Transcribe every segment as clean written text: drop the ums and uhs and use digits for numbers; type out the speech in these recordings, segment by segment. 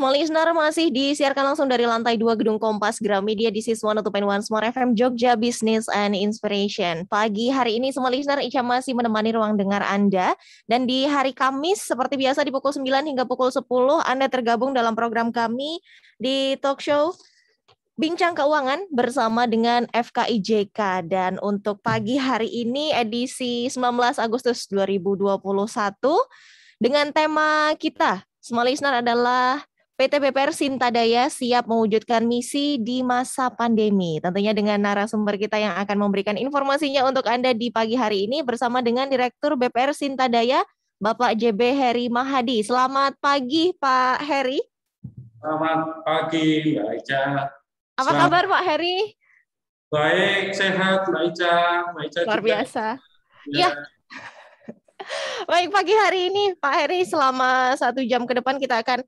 Small Listener masih disiarkan langsung dari lantai 2 Gedung Kompas Gramedia di Sis 102.1 Smart FM Jogja Business and Inspiration. Pagi hari ini Small Listener Ica masih menemani ruang dengar Anda. Dan di hari Kamis seperti biasa di pukul 9 hingga pukul 10 Anda tergabung dalam program kami di talk show Bincang Keuangan bersama dengan FKIJK. Dan untuk pagi hari ini edisi 19 Agustus 2021 dengan tema kita Small Listener adalah PT BPR Sintadaya siap mewujudkan misi di masa pandemi. Tentunya dengan narasumber kita yang akan memberikan informasinya untuk Anda di pagi hari ini bersama dengan Direktur BPR Sintadaya, Bapak JB Heri Mahadi. Selamat pagi, Pak Heri. Selamat pagi, Mbak Ica. Apa kabar, Pak Heri? Baik, sehat, Mbak Ica. Mbak Ica luar juga. Biasa. Ya. Baik, pagi hari ini, Pak Heri, selama 1 jam ke depan kita akan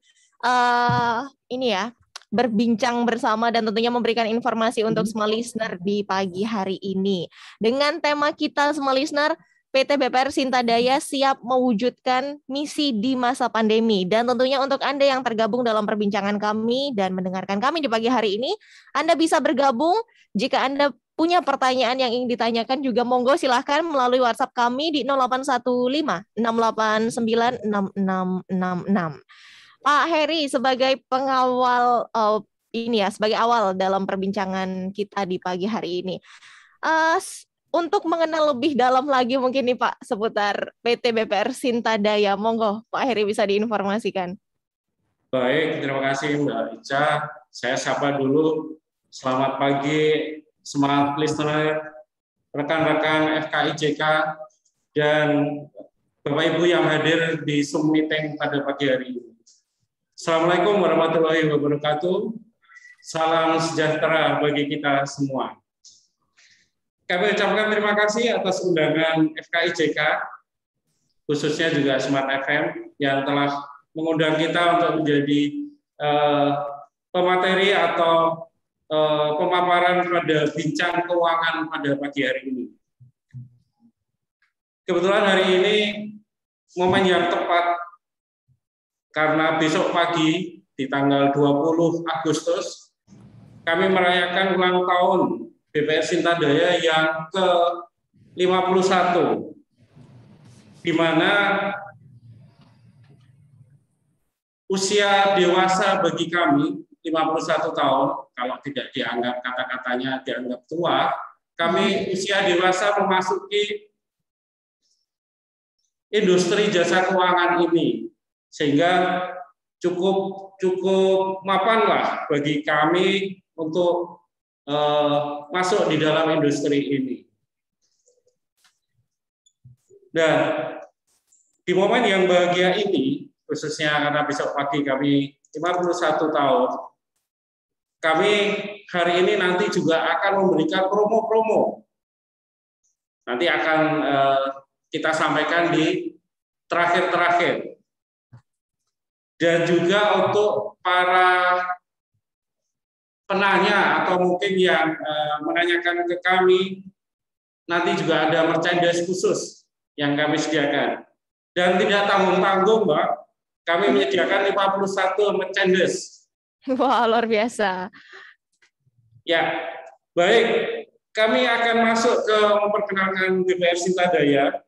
berbincang bersama dan tentunya memberikan informasi untuk Small Listener di pagi hari ini. Dengan tema kita Small Listener, PT BPR Sintadaya siap mewujudkan misi di masa pandemi. Dan tentunya untuk Anda yang tergabung dalam perbincangan kami dan mendengarkan kami di pagi hari ini, Anda bisa bergabung. Jika Anda punya pertanyaan yang ingin ditanyakan juga monggo silahkan melalui WhatsApp kami di 0815 689 6666. Pak Heri, sebagai pengawal sebagai awal dalam perbincangan kita di pagi hari ini, untuk mengenal lebih dalam lagi mungkin nih Pak seputar PT BPR Sintadaya, monggo Pak Heri bisa diinformasikan. Baik, terima kasih Mbak Ica. Saya sapa dulu. Selamat pagi, Smart Listener, rekan-rekan FKIJK, dan Bapak Ibu yang hadir di Zoom meeting pada pagi hari ini. Assalamualaikum warahmatullahi wabarakatuh. Salam sejahtera bagi kita semua. Kami ucapkan terima kasih atas undangan FKIJK, khususnya juga Smart FM, yang telah mengundang kita untuk menjadi pemateri atau pemaparan pada bincang keuangan pada pagi hari ini. Kebetulan hari ini momen yang tepat karena besok pagi di tanggal 20 Agustus kami merayakan ulang tahun BPR Sintadaya yang ke-51, di mana usia dewasa bagi kami 51 tahun, kalau tidak dianggap kata-katanya dianggap tua, kami usia dewasa memasuki industri jasa keuangan ini. Sehingga cukup mapan lah bagi kami untuk masuk di dalam industri ini. Dan di momen yang bahagia ini, khususnya karena besok pagi kami 51 tahun, kami hari ini nanti juga akan memberikan promo-promo. Nanti akan kita sampaikan di terakhir-terakhir. Dan juga untuk para penanya atau mungkin yang menanyakan ke kami, nanti juga ada merchandise khusus yang kami sediakan. Dan tidak tanggung-tanggung, Mbak, kami menyediakan 51 merchandise. Wah, luar biasa. Ya, baik. Kami akan masuk ke memperkenalkan BPR Sintadaya.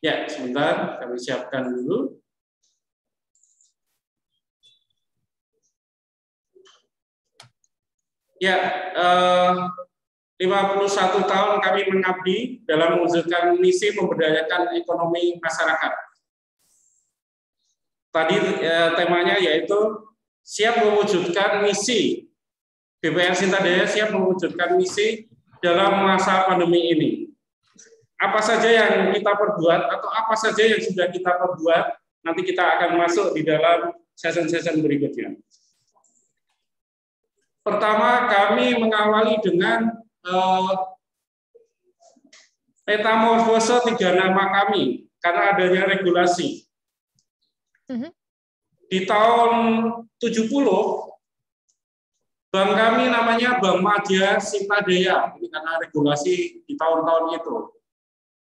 Ya, sebentar, kami siapkan dulu. Ya, 51 tahun kami mengabdi dalam mewujudkan misi memberdayakan ekonomi masyarakat. Tadi temanya yaitu siap mewujudkan misi. BPR Sintadaya siap mewujudkan misi dalam masa pandemi ini. Apa saja yang kita perbuat atau apa saja yang sudah kita perbuat, nanti kita akan masuk di dalam sesi-sesi berikutnya. Pertama, kami mengawali dengan metamorfose 3 nama kami karena adanya regulasi. Di tahun 70, bank kami namanya Bank Madya Sintadaya, ini karena regulasi di tahun-tahun itu.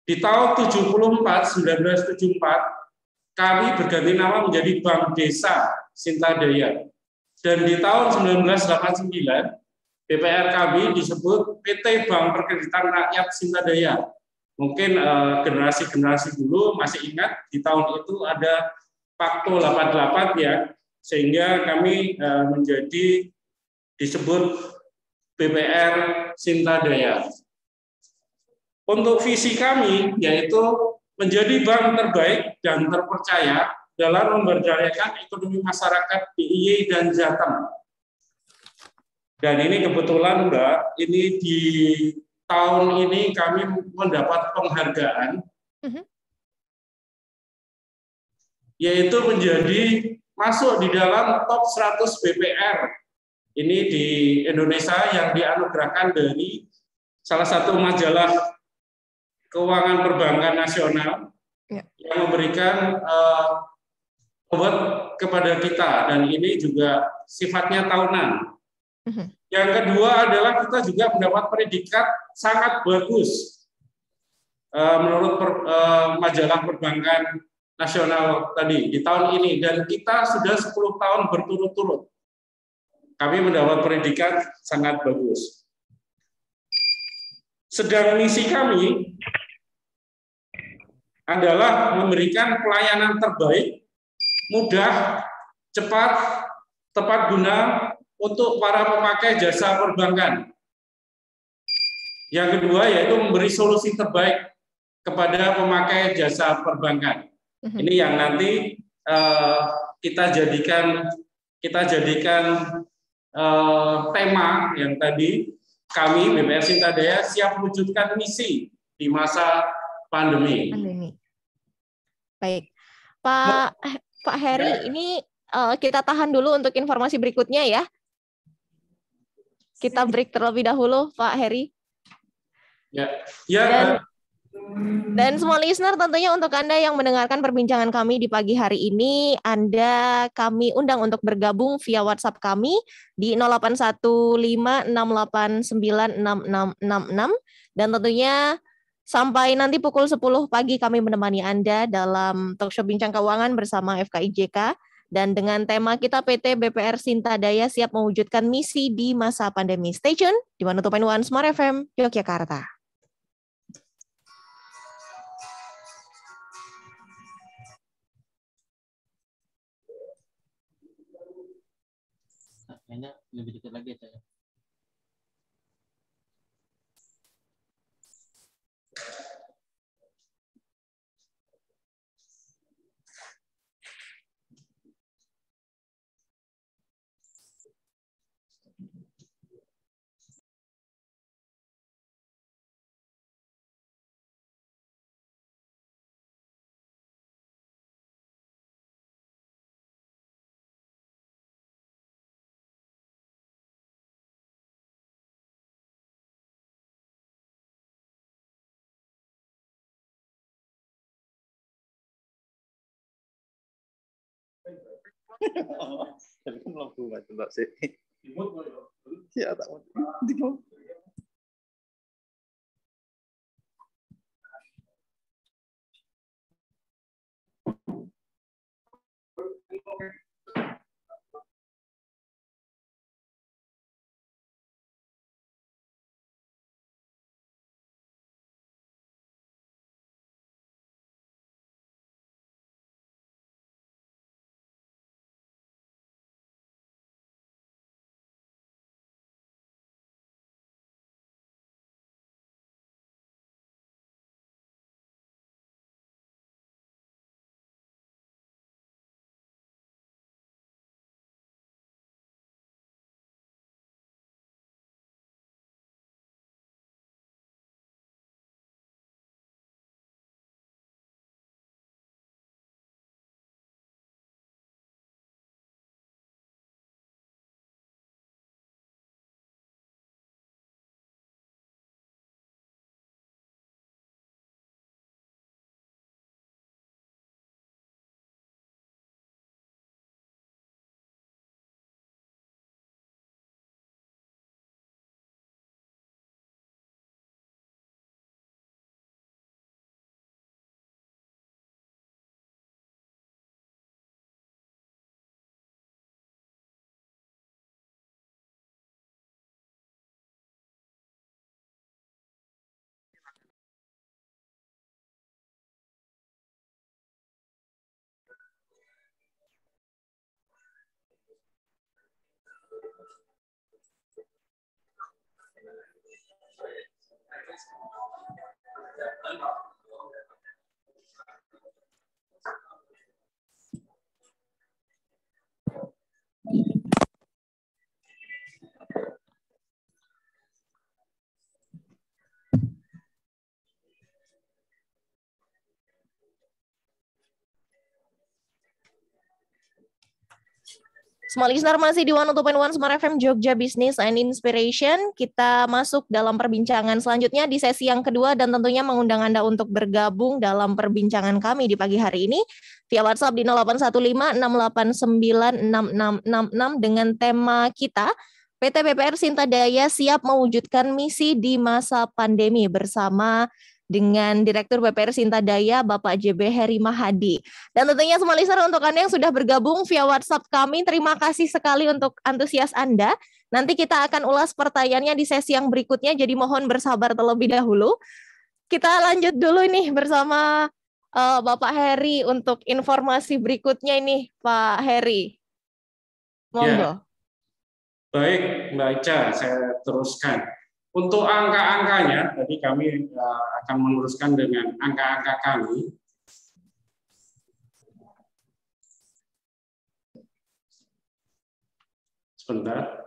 Di tahun 1974, kami berganti nama menjadi Bank Desa Sinta Daya. Dan di tahun 1989, BPR kami disebut PT Bank Perkreditan Rakyat Sinta Daya. Mungkin generasi-generasi dulu masih ingat di tahun itu ada Pakto 88 ya, sehingga kami menjadi disebut BPR Sinta Daya. Untuk visi kami yaitu menjadi bank terbaik dan terpercaya dalam memberdayakan ekonomi masyarakat DIY dan Jateng. Dan ini kebetulan Mbak, ini di tahun ini kami mendapat penghargaan, yaitu menjadi masuk di dalam top 100 BPR ini di Indonesia yang dianugerahkan dari salah satu majalah keuangan perbankan nasional yang memberikan award kepada kita, dan ini juga sifatnya tahunan. Yang kedua adalah kita juga mendapat predikat sangat bagus menurut majalah perbankan nasional tadi di tahun ini, dan kita sudah 10 tahun berturut-turut kami mendapat predikat sangat bagus. Sedang misi kami adalah memberikan pelayanan terbaik, mudah, cepat, tepat guna untuk para pemakai jasa perbankan. Yang kedua yaitu memberi solusi terbaik kepada pemakai jasa perbankan. Ini yang nanti kita jadikan tema yang tadi kami BPR Sinta Daya siap mewujudkan misi di masa pandemi. Baik, Pak Heri, ini kita tahan dulu untuk informasi berikutnya ya. Kita break terlebih dahulu, Pak Heri. Dan semua listener, tentunya untuk Anda yang mendengarkan perbincangan kami di pagi hari ini, kami undang untuk bergabung via WhatsApp kami di 081568966666, dan tentunya sampai nanti pukul 10 pagi kami menemani Anda dalam talkshow Bincang Keuangan bersama FKIJK. Dan dengan tema kita PT BPR Sinta Daya siap mewujudkan misi di masa pandemi. Stay tune di 102.1 Smart FM, Yogyakarta. Kayaknya lebih dekat lagi ya. Tapi kan lampu mati Mbak sih. Iya, tak mau. Small listener masih di 102.1 Smart FM Jogja Business and Inspiration. Kita masuk dalam perbincangan selanjutnya di sesi yang kedua dan tentunya mengundang Anda untuk bergabung dalam perbincangan kami di pagi hari ini via WhatsApp di 081568966666 dengan tema kita PT BPR Sinta Daya siap mewujudkan misi di masa pandemi bersama dengan Direktur BPR Sinta Daya, Bapak JB Heri Mahadi. Dan tentunya semua listener untuk Anda yang sudah bergabung via WhatsApp kami, terima kasih sekali untuk antusias Anda. Nanti kita akan ulas pertanyaannya di sesi yang berikutnya, jadi mohon bersabar terlebih dahulu. Kita lanjut dulu nih bersama Bapak Heri untuk informasi berikutnya ini, Pak Heri. Monggo. Ya. Baik, Mbak Ica, saya teruskan. Untuk angka-angkanya, tadi kami akan meneruskan dengan angka-angka kami. Sebentar.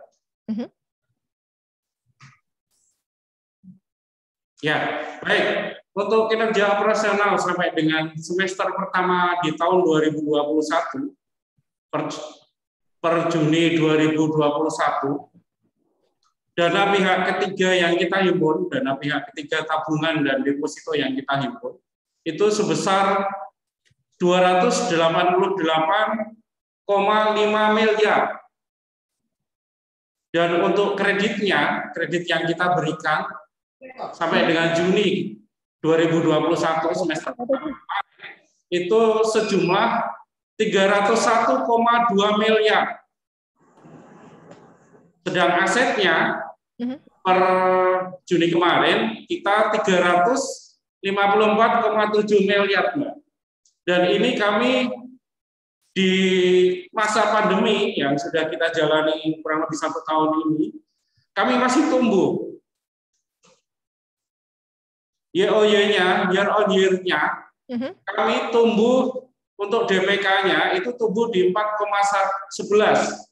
Ya, baik. Untuk kinerja operasional sampai dengan semester pertama di tahun 2021, per Juni 2021, dana pihak ketiga yang kita himpun, dana pihak ketiga tabungan dan deposito yang kita himpun, itu sebesar 288,5 miliar. Dan untuk kreditnya, kredit yang kita berikan sampai dengan Juni 2021 semester pertama, itu sejumlah 301,2 miliar. Sedang asetnya per Juni kemarin kita 354,7 miliar, Mbak. Dan ini kami di masa pandemi yang sudah kita jalani kurang lebih 1 tahun ini, kami masih tumbuh. YoY-nya, year on year-nya, kami tumbuh untuk DPK-nya itu tumbuh di 4,11.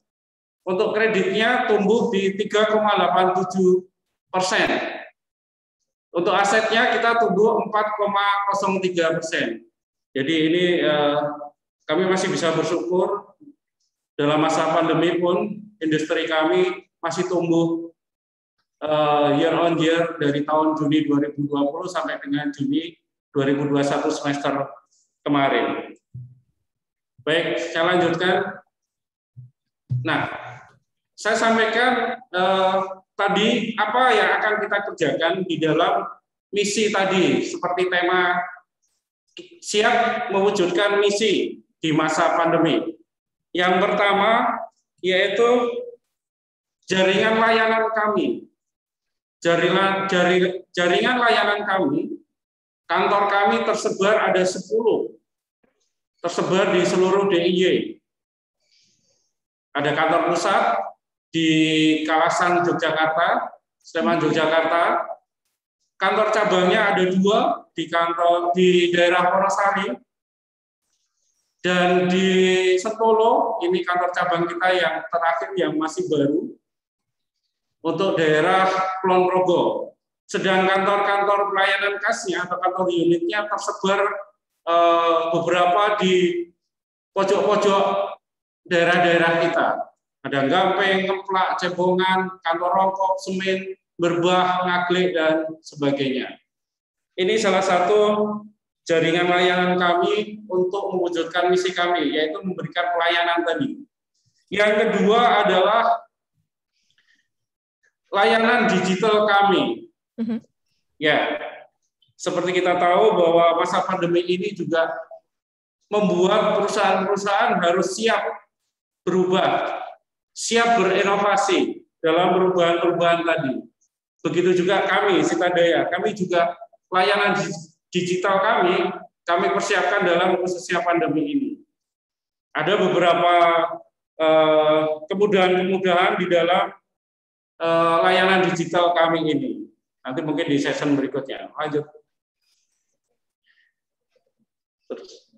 Untuk kreditnya tumbuh di 3,87%. Untuk asetnya kita tumbuh 4,03%. Jadi ini kami masih bisa bersyukur dalam masa pandemi pun industri kami masih tumbuh year on year dari tahun Juni 2020 sampai dengan Juni 2021 semester kemarin. Baik, saya lanjutkan. Nah, saya sampaikan tadi apa yang akan kita kerjakan di dalam misi tadi, seperti tema siap mewujudkan misi di masa pandemi. Yang pertama yaitu jaringan layanan kami. Jaringan layanan kami, kantor kami tersebar ada 10, tersebar di seluruh DIY. Ada kantor pusat di kawasan Yogyakarta, Sleman Yogyakarta. Kantor cabangnya ada 2 di daerah Wonosari dan di Sentolo. Ini kantor cabang kita yang terakhir yang masih baru untuk daerah Kulon Progo. Sedang kantor-kantor pelayanan kasnya atau kantor unitnya tersebar beberapa di pojok-pojok daerah-daerah kita. Ada Gampeng, Ngeplak, Cebongan, Kantor Rongkok, Semin, Merbah, Ngaglik, dan sebagainya. Ini salah satu jaringan layanan kami untuk mewujudkan misi kami, yaitu memberikan pelayanan tadi. Yang kedua adalah layanan digital kami. Ya, seperti kita tahu bahwa masa pandemi ini juga membuat perusahaan-perusahaan harus siap berubah, siap berinovasi dalam perubahan-perubahan tadi. Begitu juga kami, Sinta Daya, kami juga layanan digital kami persiapkan dalam khususnya pandemi ini. Ada beberapa kemudahan-kemudahan di dalam layanan digital kami ini. Nanti mungkin di session berikutnya. Lanjut.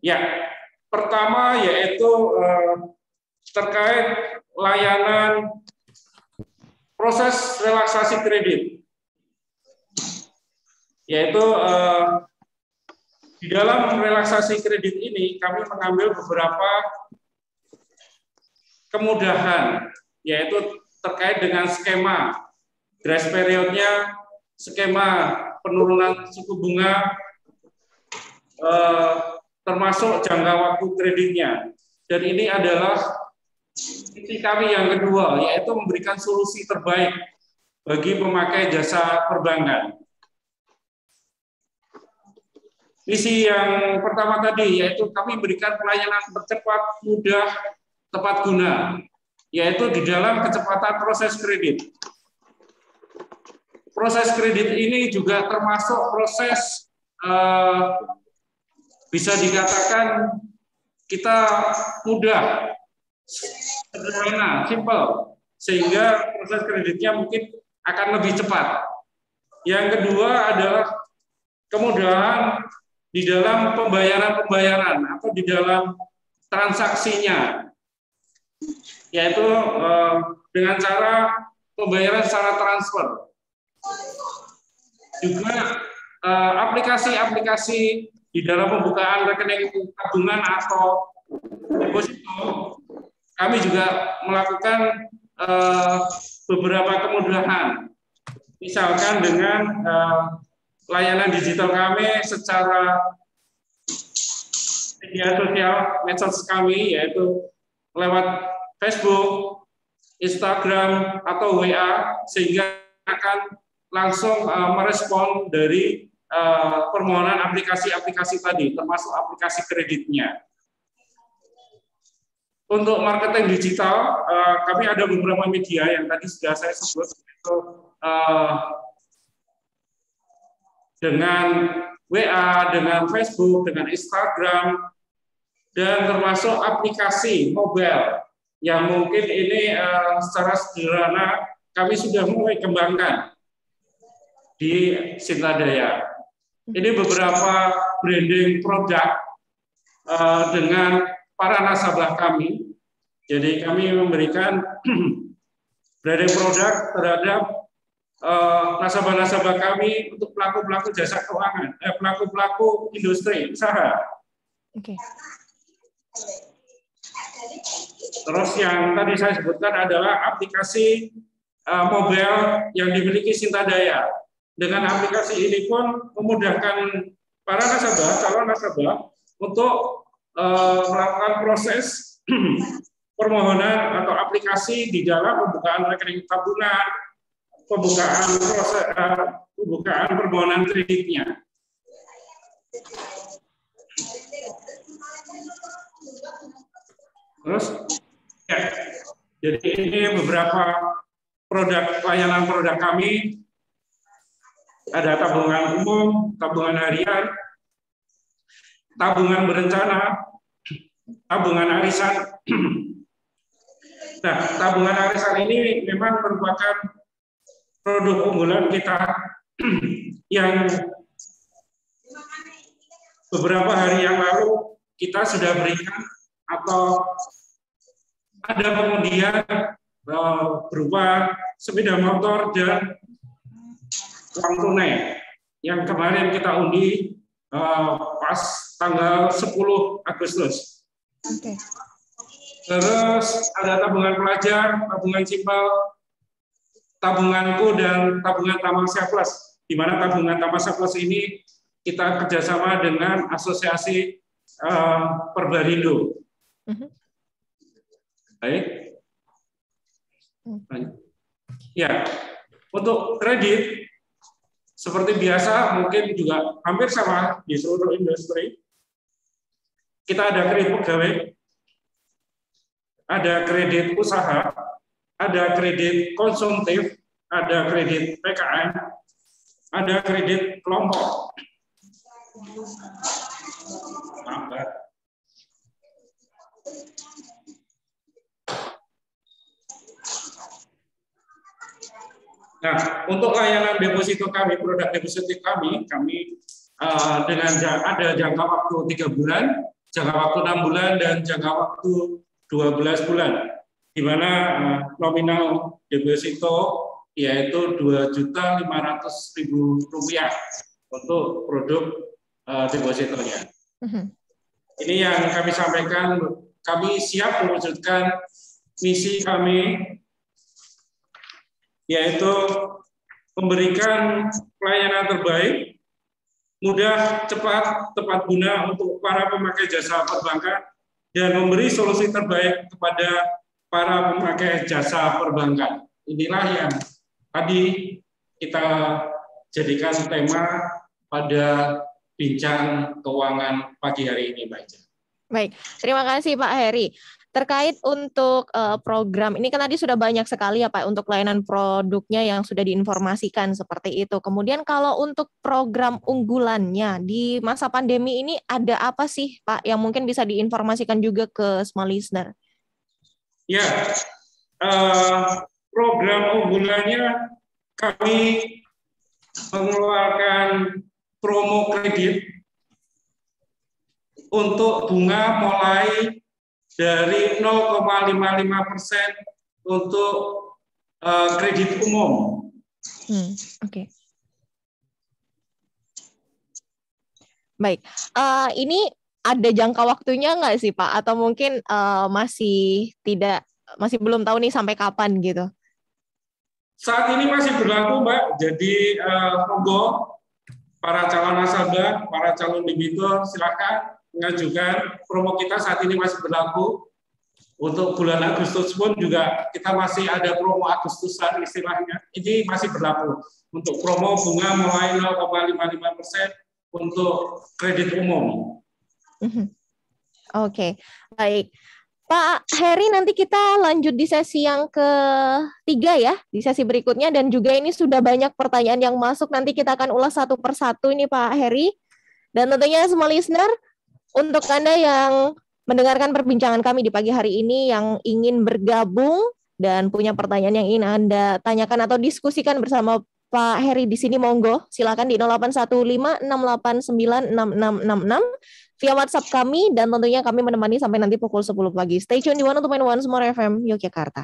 Ya, pertama yaitu terkait layanan proses relaksasi kredit. Yaitu di dalam relaksasi kredit ini kami mengambil beberapa kemudahan, yaitu terkait dengan skema grace periodnya, skema penurunan suku bunga, termasuk jangka waktu kreditnya. Dan ini adalah titik kami yang kedua, yaitu memberikan solusi terbaik bagi pemakai jasa perbankan. Misi yang pertama tadi, yaitu kami berikan pelayanan tercepat, mudah, tepat guna, yaitu di dalam kecepatan proses kredit. Proses kredit ini juga termasuk proses bisa dikatakan kita mudah, sederhana, simple, sehingga proses kreditnya mungkin akan lebih cepat. Yang kedua adalah kemudahan di dalam pembayaran atau di dalam transaksinya, yaitu dengan cara pembayaran secara transfer. Juga aplikasi-aplikasi di dalam pembukaan rekening tabungan atau deposito, kami juga melakukan beberapa kemudahan. Misalkan dengan layanan digital kami secara media sosial, medsos kami, yaitu lewat Facebook, Instagram, atau WA, sehingga akan langsung merespon dari permohonan aplikasi-aplikasi tadi, termasuk aplikasi kreditnya. Untuk marketing digital, kami ada beberapa media yang tadi sudah saya sebut, yaitu dengan WA, dengan Facebook, dengan Instagram, dan termasuk aplikasi mobile yang mungkin ini secara sederhana kami sudah mulai kembangkan di Sintadaya. Ini beberapa branding produk dengan para nasabah kami. Jadi kami memberikan branding produk terhadap nasabah-nasabah kami untuk pelaku-pelaku jasa keuangan, pelaku-pelaku industri usaha. Oke. Terus yang tadi saya sebutkan adalah aplikasi mobile yang dimiliki Sintadaya. Dengan aplikasi ini pun memudahkan para nasabah, calon nasabah untuk melakukan proses permohonan atau aplikasi di dalam pembukaan rekening tabungan, pembukaan permohonan kreditnya. Terus, ya, jadi ini beberapa layanan produk kami. Ada tabungan umum, tabungan harian, tabungan berencana, tabungan arisan. Nah, tabungan arisan ini memang merupakan produk unggulan kita yang beberapa hari yang lalu kita sudah berikan atau ada kemudian berupa sepeda motor dan uang tunai yang kemarin kita undi pas tanggal 10 Agustus. Okay. Terus ada tabungan pelajar, tabungan simpel, tabunganku, dan tabungan Tamasya Plus. Di mana tabungan Tamasya Plus ini kita kerjasama dengan Asosiasi Perbarindo. Baik. Ya, untuk kredit seperti biasa, mungkin juga hampir sama di seluruh industri. Kita ada kredit pegawai, ada kredit usaha, ada kredit konsumtif, ada kredit PKN, ada kredit kelompok. Nah, untuk layanan deposito kami, produk deposito kami dengan ada jangka waktu 3 bulan, jangka waktu 6 bulan, dan jangka waktu 12 bulan, di mana nominal deposito yaitu Rp2.500.000 untuk produk depositonya. Ini yang kami sampaikan, kami siap mewujudkan misi kami, yaitu memberikan pelayanan terbaik, mudah, cepat, tepat guna untuk para pemakai jasa perbankan, dan memberi solusi terbaik kepada para pemakai jasa perbankan. Inilah yang tadi kita jadikan tema pada bincang keuangan pagi hari ini, Mbak Ica. Baik, terima kasih Pak Heri. Terkait untuk program, ini kan tadi sudah banyak sekali ya Pak untuk layanan produknya yang sudah diinformasikan seperti itu. Kemudian kalau untuk program unggulannya di masa pandemi ini ada apa sih Pak yang mungkin bisa diinformasikan juga ke small listener? Ya, program unggulannya kami mengeluarkan promo kredit untuk bunga mulai dari 0,55% untuk kredit umum. Oke. Baik, ini ada jangka waktunya nggak sih Pak? Atau mungkin masih belum tahu nih sampai kapan gitu? Saat ini masih berlaku, Mbak. Jadi monggo para calon nasabah, para calon debitur silakan mengajukan. Promo kita saat ini masih berlaku. Untuk bulan Agustus pun juga kita masih ada promo Agustusan istilahnya. Ini masih berlaku untuk promo bunga mulai 0,55% untuk kredit umum. Oke, baik. Pak Heri, nanti kita lanjut di sesi yang ketiga ya, di sesi berikutnya. Dan juga ini sudah banyak pertanyaan yang masuk, nanti kita akan ulas satu persatu ini Pak Heri. Dan tentunya semua listener, untuk Anda yang mendengarkan perbincangan kami di pagi hari ini yang ingin bergabung dan punya pertanyaan yang ingin Anda tanyakan atau diskusikan bersama Pak Heri di sini, monggo silakan di 081568966666 via WhatsApp kami, dan tentunya kami menemani sampai nanti pukul 10 pagi. Stay tune di 102.1 Smart FM Yogyakarta.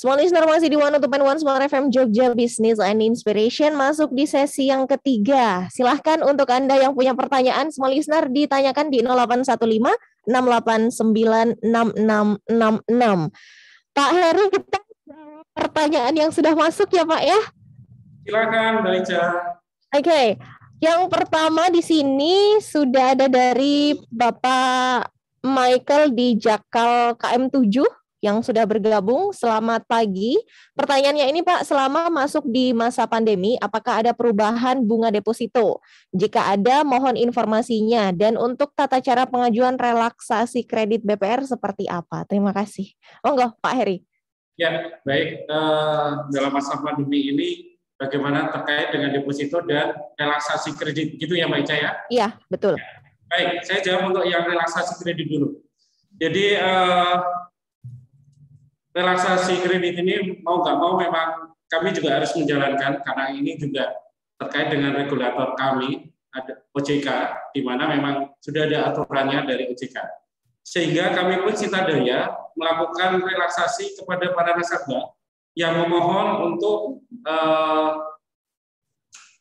Semua listener masih di 102.1 Smart FM Jogja Business and Inspiration, masuk di sesi yang ketiga. Silahkan untuk Anda yang punya pertanyaan, semua listener ditanyakan di 0815 689 6666. Pak Heri, kita pertanyaan yang sudah masuk ya Pak ya? Silakan Mbak Ica. Oke. Yang pertama di sini sudah ada dari Bapak Michael di Jakal KM7 yang sudah bergabung. Selamat pagi. Pertanyaannya ini Pak, selama masuk di masa pandemi, apakah ada perubahan bunga deposito? Jika ada, mohon informasinya. Dan untuk tata cara pengajuan relaksasi kredit BPR seperti apa? Terima kasih. Monggo Pak Heri. Ya, baik. Dalam masa pandemi ini, bagaimana terkait dengan deposito dan relaksasi kredit, gitu ya Mbak Ica ya? Iya, betul. Ya. Baik, saya jawab untuk yang relaksasi kredit dulu. Jadi, relaksasi kredit ini mau nggak mau memang kami juga harus menjalankan, karena ini juga terkait dengan regulator kami, ada OJK, di mana memang sudah ada aturannya dari OJK. Sehingga kami pun Cintadaya melakukan relaksasi kepada para nasabah yang memohon untuk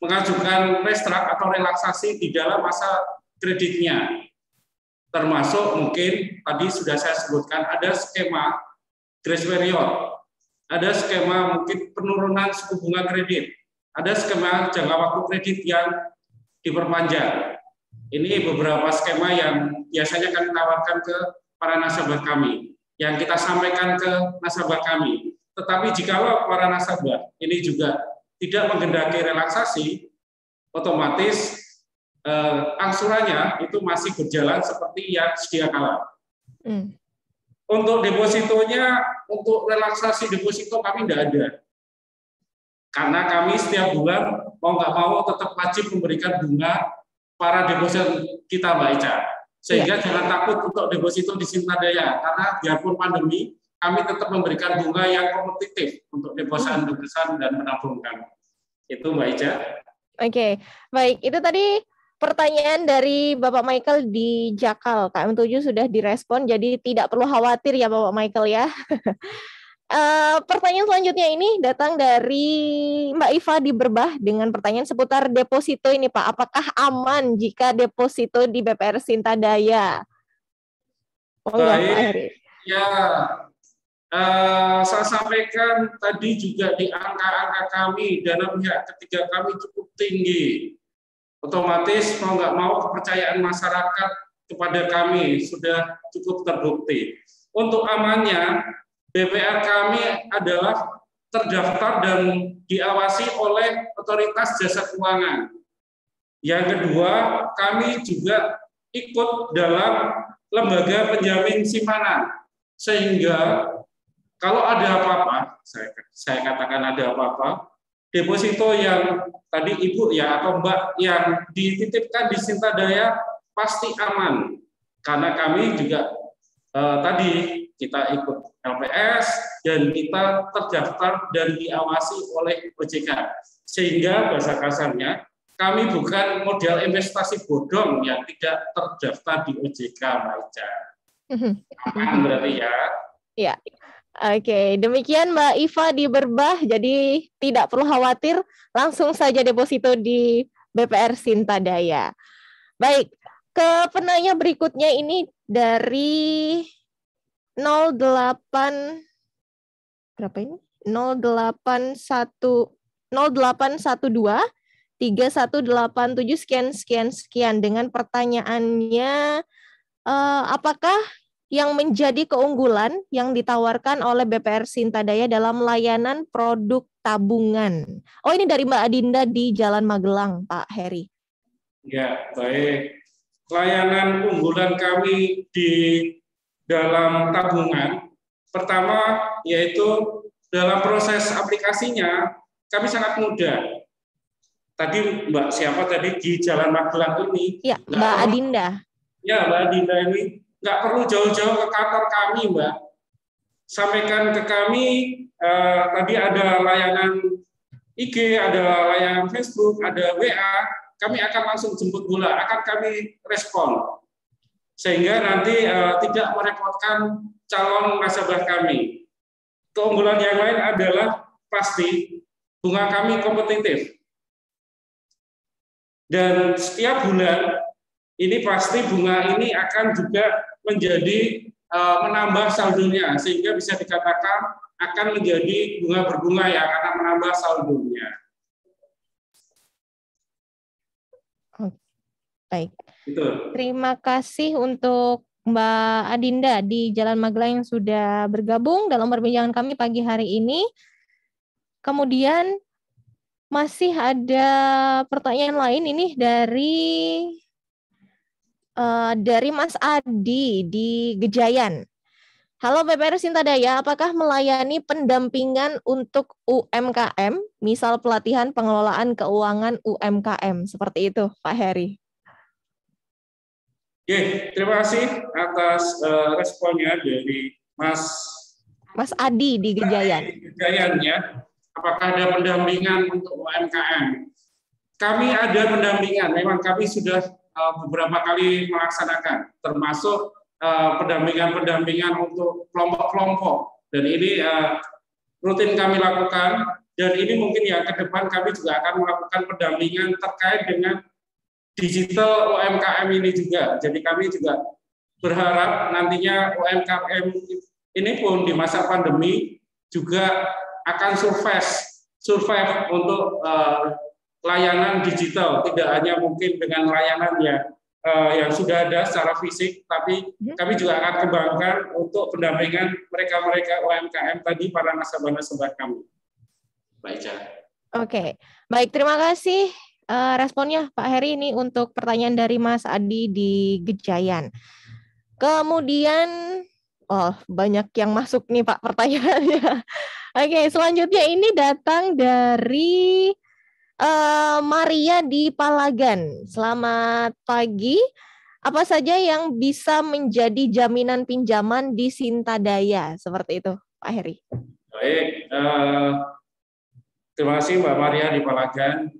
mengajukan restruct atau relaksasi di dalam masa kreditnya. Termasuk mungkin tadi sudah saya sebutkan ada skema grace period, ada skema mungkin penurunan suku bunga kredit, ada skema jangka waktu kredit yang diperpanjang. Ini beberapa skema yang biasanya kami tawarkan ke para nasabah kami, yang kita sampaikan ke nasabah kami. Tetapi jikalau para nasabah ini juga tidak menghendaki relaksasi, otomatis angsurannya itu masih berjalan seperti yang sedia kala. Untuk depositonya, untuk relaksasi deposito kami tidak ada. Karena kami setiap bulan mau nggak mau tetap wajib memberikan bunga para deposito kita Mbak Ica. Sehingga jangan takut untuk deposito di Cintadaya, karena biarpun pandemi, kami tetap memberikan bunga yang kompetitif untuk deposan dan menabungkan. Itu Mbak Ica. Oke, baik. Itu tadi pertanyaan dari Bapak Michael di Jakal. KM7 sudah direspon, jadi tidak perlu khawatir ya Bapak Michael ya. Pertanyaan selanjutnya ini datang dari Mbak Iva di Berbah dengan pertanyaan seputar deposito ini Pak. Apakah aman jika deposito di BPR Cintadaya? Baik, ya saya sampaikan tadi juga di angka-angka kami, dana pihak ketiga kami cukup tinggi. Otomatis mau nggak mau kepercayaan masyarakat kepada kami sudah cukup terbukti. Untuk amannya, BPR kami adalah terdaftar dan diawasi oleh otoritas jasa keuangan. Yang kedua, kami juga ikut dalam lembaga penjamin simpanan. Sehingga kalau ada apa-apa, saya katakan ada apa-apa, deposito yang tadi Ibu ya atau Mbak yang dititipkan di Cintadaya pasti aman. Karena kami juga tadi kita ikut LPS dan kita terdaftar dan diawasi oleh OJK. Sehingga bahasa kasarnya kami bukan model investasi bodong yang tidak terdaftar di OJK, Mbak Ica. Aman berarti ya? Iya. Oke, demikian Mbak Iva di Berbah, jadi tidak perlu khawatir, langsung saja deposito di BPR Cintadaya. Baik, ke penanya berikutnya ini dari 08 berapa ini? 0812 3187 sekian dengan pertanyaannya apakah yang menjadi keunggulan yang ditawarkan oleh BPR Cintadaya dalam layanan produk tabungan. Oh, ini dari Mbak Adinda di Jalan Magelang, Pak Heri. Ya, baik. Layanan unggulan kami di dalam tabungan, pertama yaitu dalam proses aplikasinya, kami sangat mudah. Tadi Mbak siapa tadi di Jalan Magelang ini? Ya, Mbak Adinda. Ya, Mbak Adinda ini nggak perlu jauh-jauh ke kantor kami, Mbak. Sampaikan ke kami, tadi ada layanan IG, ada layanan Facebook, ada WA, kami akan langsung jemput bola, akan kami respon. Sehingga nanti tidak merepotkan calon nasabah kami. keunggulan yang lain adalah pasti bunga kami kompetitif. Dan setiap bulan ini pasti bunga ini akan juga menjadi menambah saldonya, sehingga bisa dikatakan akan menjadi bunga berbunga yang akan menambah saldonya. Baik. Betul. Terima kasih untuk Mbak Adinda di Jalan Magelang yang sudah bergabung dalam perbincangan kami pagi hari ini. Kemudian masih ada pertanyaan lain ini dari Mas Adi di Gejayan. Halo PPR Sintadaya, apakah melayani pendampingan untuk UMKM, misal pelatihan pengelolaan keuangan UMKM, seperti itu Pak Heri? Terima kasih atas responnya dari Mas Adi di Gejayan. Gejayan ya. Apakah ada pendampingan untuk UMKM? Kami ada pendampingan. Memang kami sudah beberapa kali melaksanakan, termasuk pendampingan untuk kelompok-kelompok. Dan ini rutin kami lakukan. Dan ini mungkin ya ke depan kami juga akan melakukan pendampingan terkait dengan digital UMKM ini juga. Jadi kami juga berharap nantinya UMKM ini pun di masa pandemi juga akan survive untuk layanan digital, tidak hanya mungkin dengan layanan yang sudah ada secara fisik, tapi kami juga akan kembangkan untuk pendampingan mereka UMKM tadi, para nasabah-nasabah kami. Baik, Oke, baik, terima kasih responnya Pak Heri ini untuk pertanyaan dari Mas Adi di Gejayan. Kemudian, banyak yang masuk nih Pak pertanyaannya. Oke, selanjutnya ini datang dari Maria di Palagan. Selamat pagi. Apa saja yang bisa menjadi jaminan pinjaman di Sintadaya? Seperti itu, Pak Heri. Baik, terima kasih Mbak Maria di Palagan.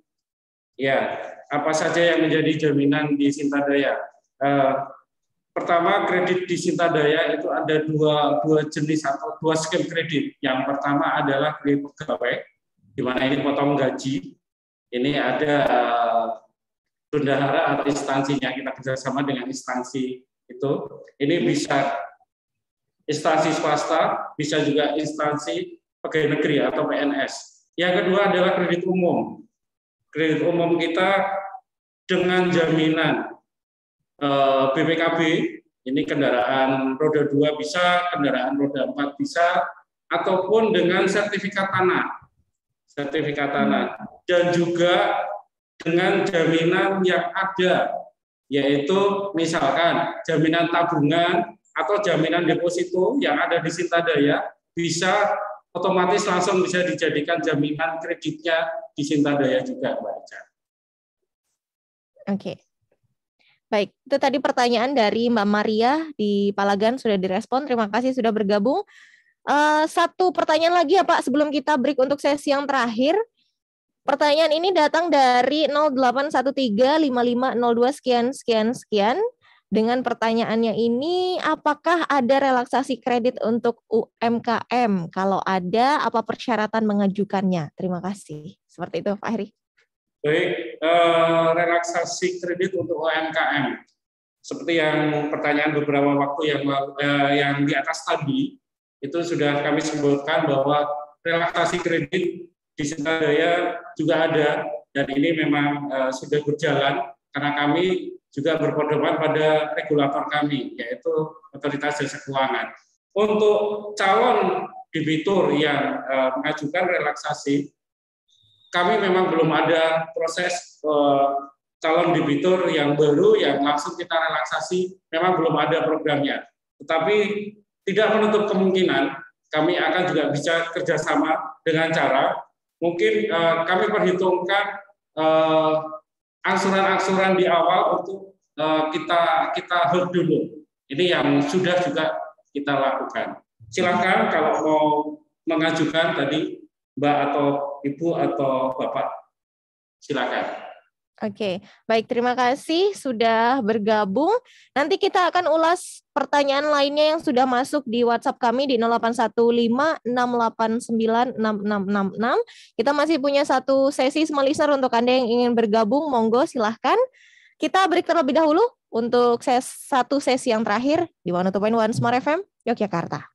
Ya, apa saja yang menjadi jaminan di Sintadaya? Pertama, kredit di Sintadaya itu ada dua jenis atau dua skema kredit. Yang pertama adalah kredit pegawai, di mana ini potong gaji. Ini ada bendahara atau instansinya, kita kerjasama dengan instansi itu. Ini bisa instansi swasta, bisa juga instansi pegawai negeri atau PNS. Yang kedua adalah kredit umum. Kredit umum kita dengan jaminan BPKB, ini kendaraan roda 2 bisa, kendaraan roda 4 bisa, ataupun dengan sertifikat tanah. Dan juga dengan jaminan yang ada, yaitu misalkan jaminan tabungan atau jaminan deposito yang ada di Sintadaya bisa otomatis langsung bisa dijadikan jaminan kreditnya di Sintadaya juga, Mbak Ica. Oke. Baik, itu tadi pertanyaan dari Mbak Maria di Palagan sudah direspon. Terima kasih sudah bergabung. Satu pertanyaan lagi ya Pak sebelum kita break untuk sesi yang terakhir. Pertanyaan ini datang dari 08135502 sekian. Dengan pertanyaannya ini, apakah ada relaksasi kredit untuk UMKM? Kalau ada, apa persyaratan mengajukannya? Terima kasih. Seperti itu, Pak Heri. Baik, relaksasi kredit untuk UMKM. Seperti yang pertanyaan beberapa waktu yang di atas tadi, itu sudah kami sebutkan bahwa relaksasi kredit di Sintadaya juga ada, dan ini memang sudah berjalan karena kami juga berpedoman pada regulator kami, yaitu Otoritas Jasa Keuangan. Untuk calon debitur yang mengajukan relaksasi, kami memang belum ada proses calon debitur yang baru yang langsung kita relaksasi, memang belum ada programnya. Tetapi tidak menutup kemungkinan kami akan juga bisa kerjasama dengan cara mungkin kami perhitungkan angsuran-angsuran di awal untuk kita hold dulu. Ini yang sudah juga kita lakukan. Silakan kalau mau mengajukan tadi Mbak atau Ibu atau Bapak, silakan. Oke, baik, terima kasih sudah bergabung. Nanti kita akan ulas pertanyaan lainnya yang sudah masuk di WhatsApp kami di 081568966666. Kita masih punya satu sesi Small Listener untuk Anda yang ingin bergabung, monggo silahkan. Kita break terlebih dahulu untuk satu sesi yang terakhir di 102.1 Smart FM, Yogyakarta.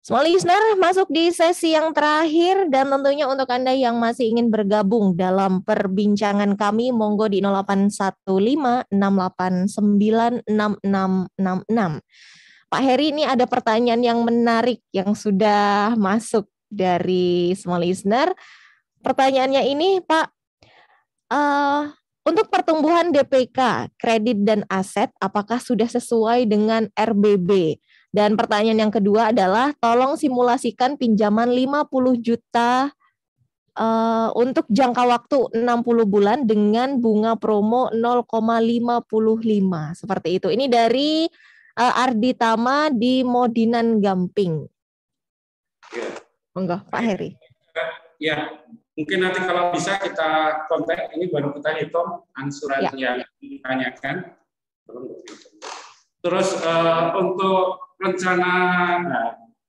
Small Listener masuk di sesi yang terakhir dan tentunya untuk Anda yang masih ingin bergabung dalam perbincangan kami, monggo di 081568996666. Pak Heri, ini ada pertanyaan yang menarik yang sudah masuk dari Small Listener. Pertanyaannya ini, Pak, untuk pertumbuhan DPK, kredit dan aset, apakah sudah sesuai dengan RBB? Dan pertanyaan yang kedua adalah, tolong simulasikan pinjaman 50 juta untuk jangka waktu 60 bulan dengan bunga promo 0,55. Seperti itu. Ini dari Ardi Tama di Modinan Gamping. Ya. Enggak, Pak Heri. Ya, mungkin nanti kalau bisa kita kontak, ini baru kita hitung angsuran yang ditanyakan. Terus untuk rencana,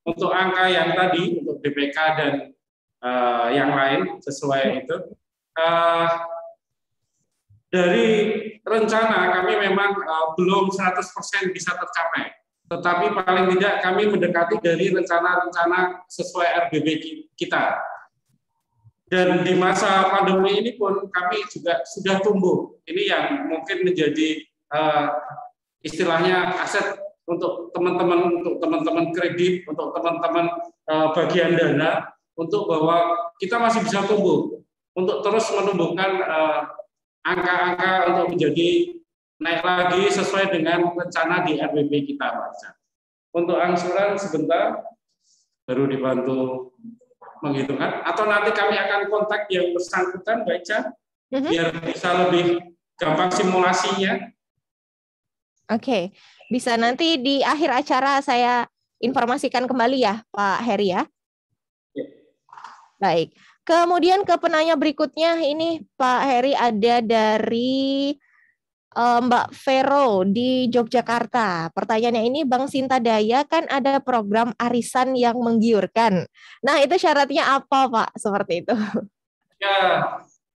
untuk angka yang tadi, untuk DPK dan yang lain sesuai itu, dari rencana kami memang belum 100% bisa tercapai. Tetapi paling tidak kami mendekati dari rencana-rencana sesuai RBB kita. Dan di masa pandemi ini pun kami juga sudah tumbuh. Ini yang mungkin menjadi istilahnya aset untuk teman-teman kredit, untuk teman-teman bagian dana, untuk bahwa kita masih bisa tumbuh, untuk terus menumbuhkan angka-angka untuk menjadi naik lagi sesuai dengan rencana di RBB kita, Pak Ica. Untuk angsuran sebentar, baru dibantu menghitungkan, atau nanti kami akan kontak yang bersangkutan, Pak Ica, biar bisa lebih gampang simulasinya. Oke, bisa nanti di akhir acara saya informasikan kembali ya, Pak Heri ya. Baik, kemudian ke penanya berikutnya ini Pak Heri ada dari Mbak Vero di Yogyakarta. Pertanyaannya ini, Bang Sinta Daya kan ada program arisan yang menggiurkan. Nah, itu syaratnya apa, Pak? Seperti itu. Ya,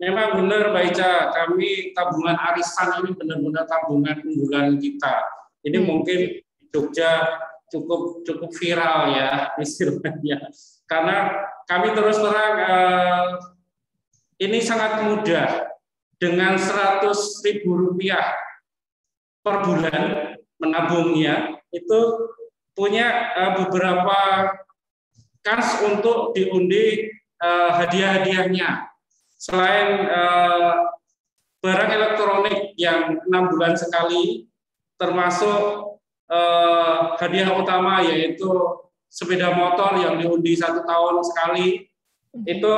memang benar, Mbak Ica. Kami tabungan arisan ini benar-benar tabungan unggulan kita. Ini mungkin Jogja cukup viral ya istilahnya. Karena kami terus terang ini sangat mudah. Dengan Rp100.000 per bulan menabungnya, itu punya beberapa kans untuk diundi hadiah-hadiahnya. Selain barang elektronik yang 6 bulan sekali, termasuk hadiah utama yaitu sepeda motor yang diundi 1 tahun sekali, Itu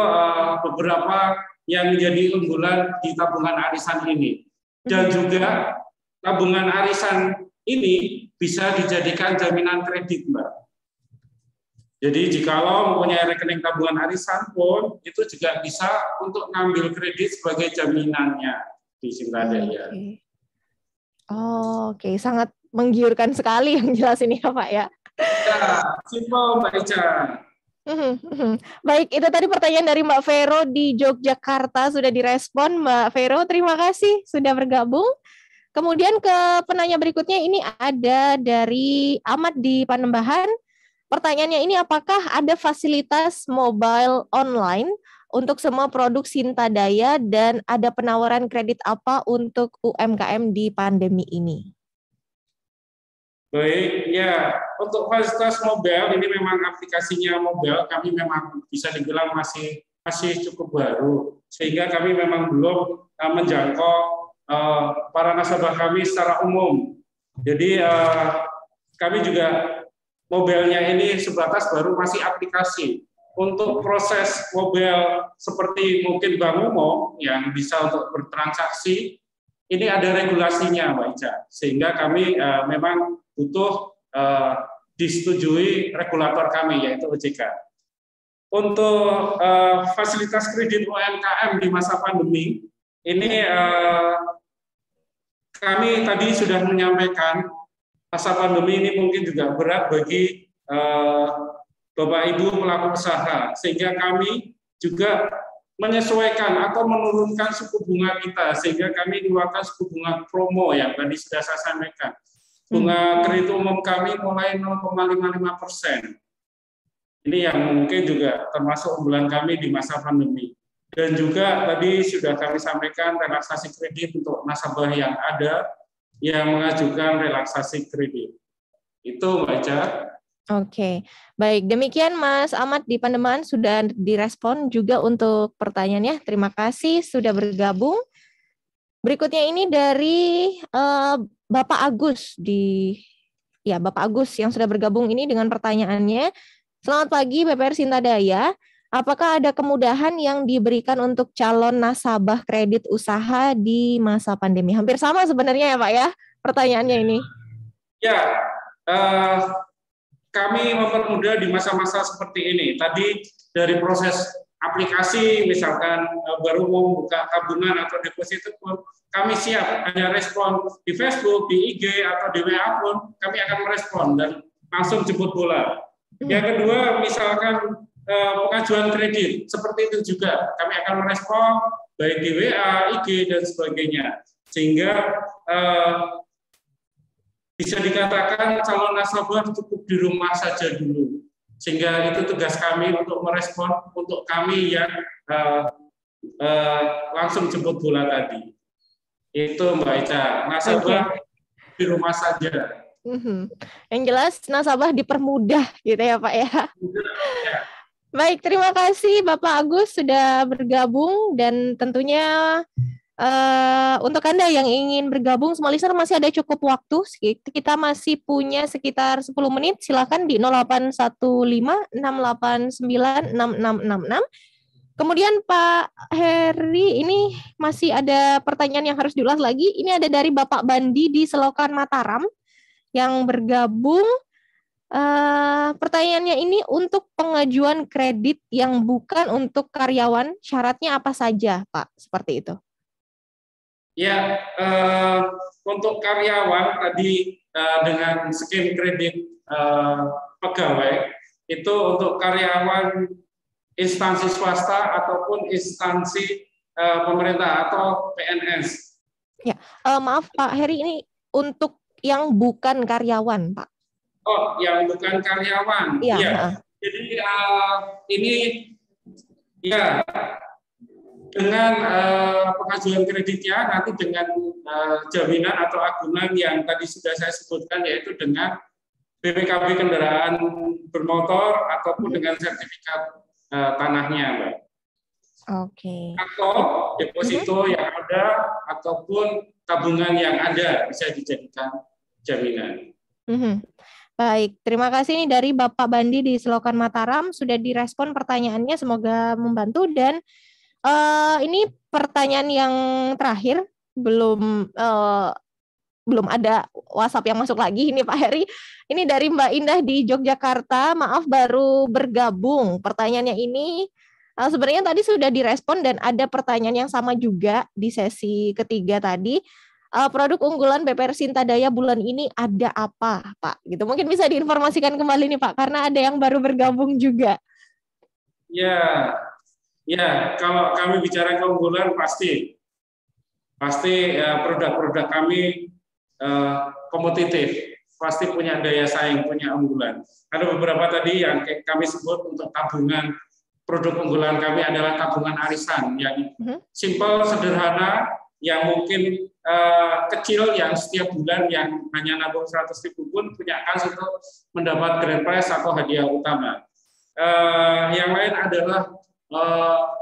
beberapa yang menjadi unggulan di tabungan arisan ini. Dan juga tabungan arisan ini bisa dijadikan jaminan kredit, Mbak. Jadi jikalau mempunyai rekening tabungan arisan pun, itu juga bisa untuk ngambil kredit sebagai jaminannya di Sintadaya. Oke, sangat menggiurkan sekali yang jelas ini ya Pak ya. Ya, simpel Mbak Ica. Baik, itu tadi pertanyaan dari Mbak Vero di Yogyakarta, sudah direspon Mbak Vero, terima kasih sudah bergabung. Kemudian ke penanya berikutnya ini ada dari Ahmad di Panembahan. Pertanyaannya ini, apakah ada fasilitas mobile online untuk semua produk Sintadaya dan ada penawaran kredit apa untuk UMKM di pandemi ini? Baik, ya untuk fasilitas mobile ini memang aplikasinya mobile kami memang bisa dibilang masih cukup baru, sehingga kami memang belum menjangkau para nasabah kami secara umum. Jadi kami juga mobilnya ini sebatas baru masih aplikasi. Untuk proses mobile seperti mungkin Bank Umum yang bisa untuk bertransaksi, ini ada regulasinya, Mbak Ica. Sehingga kami memang butuh disetujui regulator kami, yaitu OJK. Untuk fasilitas kredit UMKM di masa pandemi, ini kami tadi sudah menyampaikan masa pandemi ini mungkin juga berat bagi Bapak Ibu pelaku usaha, sehingga kami juga menyesuaikan atau menurunkan suku bunga kita, sehingga kami keluarkan suku bunga promo yang tadi sudah saya sampaikan. Bunga kredit umum kami mulai 0,55%. Ini yang mungkin juga termasuk unggulan kami di masa pandemi. Dan juga tadi sudah kami sampaikan relaksasi kredit untuk nasabah yang ada yang mengajukan relaksasi kredit. Itu Mbak Ica. Oke, baik. Demikian Mas Ahmad di Pademangan sudah direspon juga untuk pertanyaannya. Terima kasih sudah bergabung. Berikutnya ini dari Bapak Agus Bapak Agus yang sudah bergabung ini dengan pertanyaannya. Selamat pagi BPR Sintadaya. Apakah ada kemudahan yang diberikan untuk calon nasabah kredit usaha di masa pandemi? Hampir sama sebenarnya ya Pak ya pertanyaannya ini. Ya, kami mempermudah di masa-masa seperti ini. Tadi dari proses aplikasi, misalkan baru mau buka tabungan atau deposito pun, kami siap. Ada respon di Facebook, di IG, atau di WA pun, kami akan merespon dan langsung jemput bola. Yang kedua, misalkan pengajuan kredit, seperti itu juga. Kami akan merespon, baik di WA, IG, dan sebagainya. Sehingga bisa dikatakan calon nasabah cukup di rumah saja dulu. Sehingga itu tugas kami untuk merespon untuk kami yang langsung jemput bola tadi. Itu Mbak Ica, nasabah di rumah saja. Yang jelas nasabah dipermudah gitu ya Pak ya. Baik, terima kasih Bapak Agus sudah bergabung dan tentunya untuk Anda yang ingin bergabung, semua listener masih ada cukup waktu. Kita masih punya sekitar 10 menit. Silakan di 0815-689-6666. Kemudian Pak Heri, ini masih ada pertanyaan yang harus diulas lagi. Ini ada dari Bapak Bandi di Selokan Mataram yang bergabung. Pertanyaannya ini untuk pengajuan kredit yang bukan untuk karyawan, syaratnya apa saja Pak? Seperti itu. Ya, untuk karyawan tadi dengan skim kredit pegawai itu untuk karyawan instansi swasta ataupun instansi pemerintah atau PNS. Ya, maaf Pak Heri, ini untuk yang bukan karyawan Pak. Oh, yang bukan karyawan. Iya. Ya. Jadi ini ya. Dengan pengajuan kreditnya nanti dengan jaminan atau agunan yang tadi sudah saya sebutkan, yaitu dengan BPKB kendaraan bermotor ataupun dengan sertifikat tanahnya, Mbak. Oke. Atau deposito yang ada ataupun tabungan yang ada bisa dijadikan jaminan. Baik, terima kasih nih dari Bapak Bandi di Selokan Mataram, sudah direspon pertanyaannya, semoga membantu. Dan ini pertanyaan yang terakhir, belum ada WhatsApp yang masuk lagi ini Pak Heri. Ini dari Mbak Indah di Yogyakarta, maaf baru bergabung. Pertanyaannya ini sebenarnya tadi sudah direspon dan ada pertanyaan yang sama juga di sesi ketiga tadi. Produk unggulan BPR Sintadaya bulan ini ada apa, Pak? Gitu. Mungkin bisa diinformasikan kembali nih, Pak, karena ada yang baru bergabung juga. Ya, kalau kami bicara keunggulan pasti produk-produk kami kompetitif, pasti punya daya saing, punya unggulan. Ada beberapa tadi yang kami sebut untuk tabungan. Produk unggulan kami adalah tabungan arisan yang simpel, sederhana, yang mungkin kecil, yang setiap bulan yang hanya nabung 100.000 pun punya kans untuk mendapat grand prize atau hadiah utama. Yang lain adalah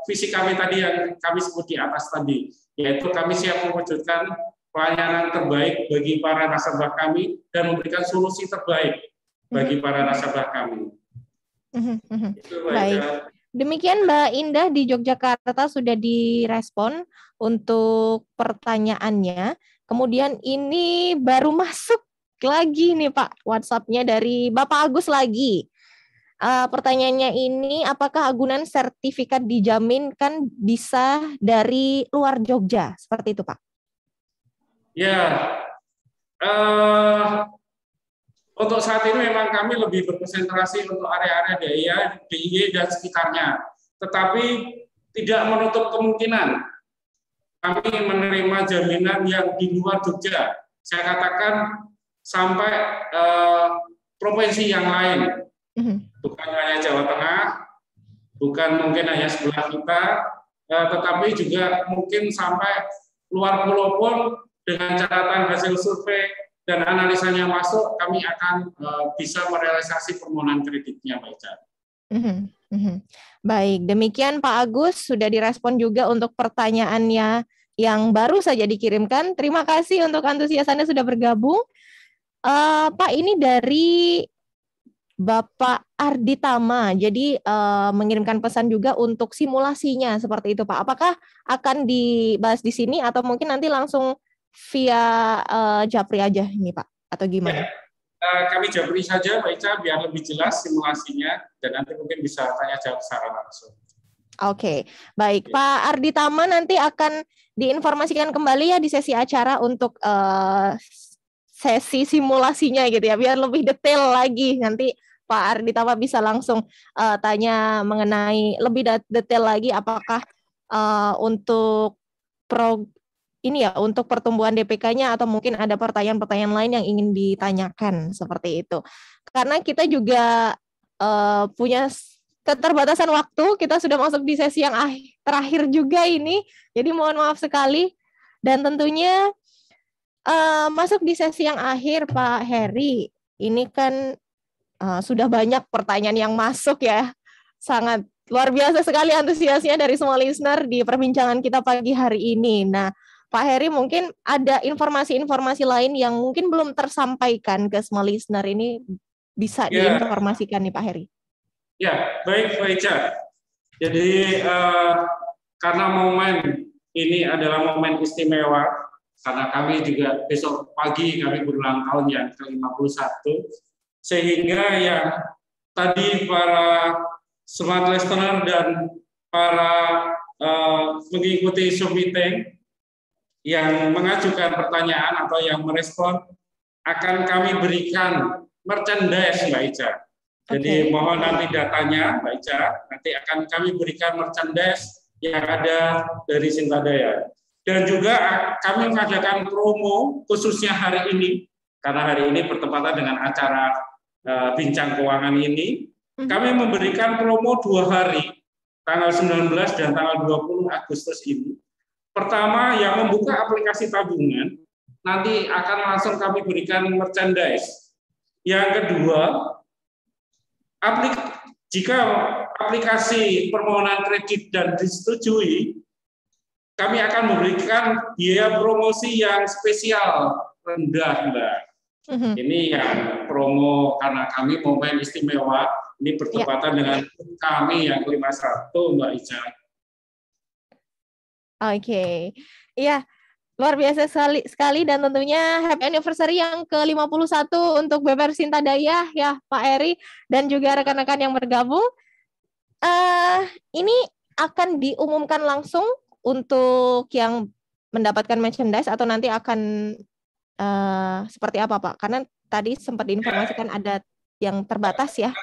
visi kami tadi yang kami sebut di atas tadi, yaitu kami siap mewujudkan pelayanan terbaik bagi para nasabah kami dan memberikan solusi terbaik bagi para nasabah kami. Baik. Demikian Mbak Indah di Yogyakarta sudah direspon untuk pertanyaannya. Kemudian ini baru masuk lagi nih Pak WhatsApp-nya dari Bapak Agus lagi. Pertanyaannya ini, apakah agunan sertifikat dijaminkan bisa dari luar Jogja? Seperti itu Pak. Ya, untuk saat ini memang kami lebih berkonsentrasi untuk area-area DIY dan sekitarnya. Tetapi tidak menutup kemungkinan kami menerima jaminan yang di luar Jogja. Saya katakan sampai provinsi yang lain. Bukan hanya Jawa Tengah, bukan mungkin hanya sebelah kita, tetapi juga mungkin sampai luar pulau pun dengan catatan hasil survei dan analisanya masuk, kami akan bisa merealisasi permohonan kreditnya, Mbak Ica. Baik, demikian Pak Agus sudah direspon juga untuk pertanyaannya yang baru saja dikirimkan. Terima kasih untuk antusias Anda sudah bergabung. Pak, ini dari Bapak Arditama, jadi mengirimkan pesan juga untuk simulasinya seperti itu, Pak. Apakah akan dibahas di sini atau mungkin nanti langsung via Japri aja ini Pak, atau gimana? Kami Japri saja Mbak Ica biar lebih jelas simulasinya dan nanti mungkin bisa tanya jawab secara langsung. Oke, baik. Pak Arditama nanti akan diinformasikan kembali ya di sesi acara untuk sesi simulasinya gitu ya, biar lebih detail lagi nanti Pak Arditama bisa langsung tanya mengenai lebih detail lagi apakah untuk untuk pertumbuhan DPK-nya atau mungkin ada pertanyaan-pertanyaan lain yang ingin ditanyakan seperti itu. Karena kita juga punya keterbatasan waktu, kita sudah masuk di sesi yang terakhir juga ini, jadi mohon maaf sekali. Dan tentunya masuk di sesi yang akhir Pak Heri, ini kan sudah banyak pertanyaan yang masuk ya, sangat luar biasa sekali antusiasnya dari semua listener di perbincangan kita pagi hari ini. Nah, Pak Heri mungkin ada informasi-informasi lain yang mungkin belum tersampaikan ke semua listener ini bisa diinformasikan nih Pak Heri. Ya, baik Pak Ica. Jadi karena momen ini adalah momen istimewa, karena kami juga besok pagi kami berulang tahun yang ke-51, sehingga yang tadi para smart listener dan para mengikuti Zoom meeting yang mengajukan pertanyaan atau yang merespon akan kami berikan merchandise Mbak Ica. Jadi mohon nanti datanya Mbak Ica, nanti akan kami berikan merchandise yang ada dari Sintadaya. Dan juga kami mengadakan promo khususnya hari ini, karena hari ini bertepatan dengan acara Bincang Keuangan ini, kami memberikan promo 2 hari, tanggal 19 dan tanggal 20 Agustus ini. Pertama, yang membuka aplikasi tabungan, nanti akan langsung kami berikan merchandise. Yang kedua, jika aplikasi permohonan kredit dan disetujui, kami akan memberikan biaya promosi yang spesial, rendah, Mbak. Ini yang promo karena kami momen istimewa. Ini bertepatan dengan kami yang 51, Mbak Ica. Oke. Iya, luar biasa sekali dan tentunya happy anniversary yang ke-51 untuk BPR Sinta Daya ya Pak Heri dan juga rekan-rekan yang bergabung. Ini akan diumumkan langsung untuk yang mendapatkan merchandise atau nanti akan seperti apa Pak? Karena tadi sempat diinformasikan ada yang terbatas ya.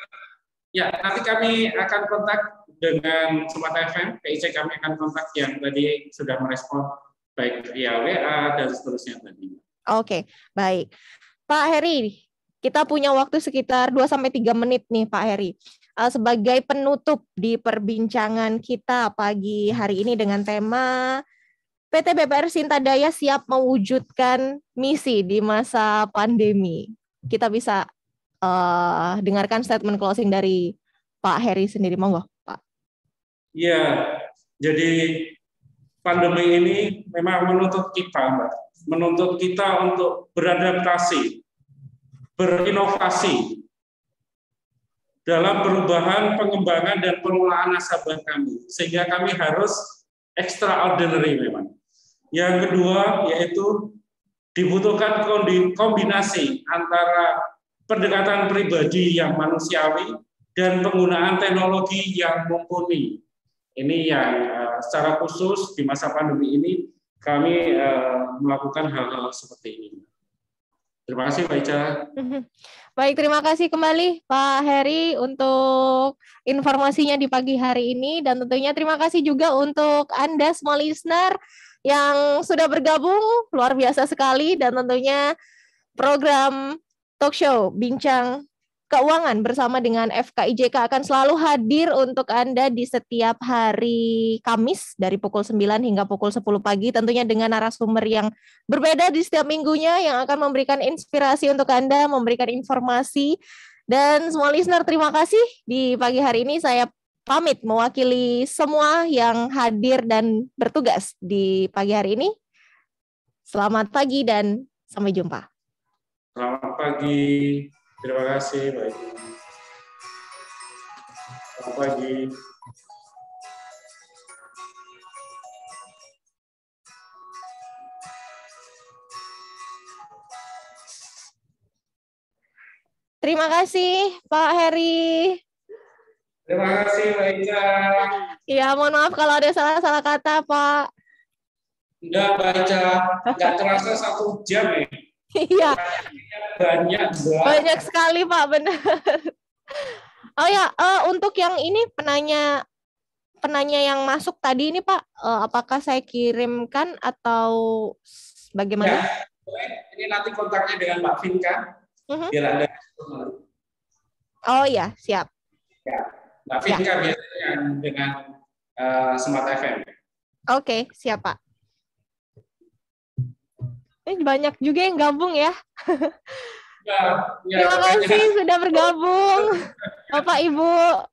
Ya, nanti kami akan kontak dengan Smart FM, PIC kami akan kontak yang tadi sudah merespon baik via WA dan seterusnya tadi. Oke, baik. Pak Heri, kita punya waktu sekitar 2-3 menit nih Pak Heri. Sebagai penutup di perbincangan kita pagi hari ini dengan tema PT BPR Sinta Daya siap mewujudkan misi di masa pandemi. Kita bisa dengarkan statement closing dari Pak Heri sendiri, monggo Pak. Iya, jadi pandemi ini memang menuntut kita, Mbak, menuntut kita untuk beradaptasi, berinovasi dalam perubahan, pengembangan dan pengelolaan nasabah kami, sehingga kami harus extraordinary memang. Yang kedua yaitu dibutuhkan kombinasi antara pendekatan pribadi yang manusiawi dan penggunaan teknologi yang mumpuni. Ini yang secara khusus di masa pandemi ini kami melakukan hal-hal seperti ini. Terima kasih, Mbak Ica. Baik, terima kasih kembali Pak Heri untuk informasinya di pagi hari ini dan tentunya terima kasih juga untuk Anda semua listener yang sudah bergabung, luar biasa sekali dan tentunya program talk show Bincang Keuangan bersama dengan FKIJK akan selalu hadir untuk Anda di setiap hari Kamis dari pukul 9 hingga pukul 10 pagi tentunya dengan narasumber yang berbeda di setiap minggunya yang akan memberikan inspirasi untuk Anda, memberikan informasi dan semua listener terima kasih di pagi hari ini saya pamit mewakili semua yang hadir dan bertugas di pagi hari ini. Selamat pagi dan sampai jumpa. Selamat pagi. Terima kasih, baik. Selamat pagi. Terima kasih, Pak Heri. Terima kasih, Mbak Ica. Ya, mohon maaf kalau ada salah-salah kata, Pak. Enggak, Mbak Ica. Enggak terasa 1 jam ya. Iya. Banyak sekali Pak, benar. Oh ya, untuk yang ini penanya yang masuk tadi ini Pak, apakah saya kirimkan atau bagaimana? Ya, ini nanti kontaknya dengan Mbak Vinka. Biar Anda. Oh ya, siap. Ya, Mbak Vinka biasanya dengan Smart FM. Oke, siap Pak. Ini banyak juga yang gabung ya. Ya, terima kasih sudah bergabung, Bapak Ibu.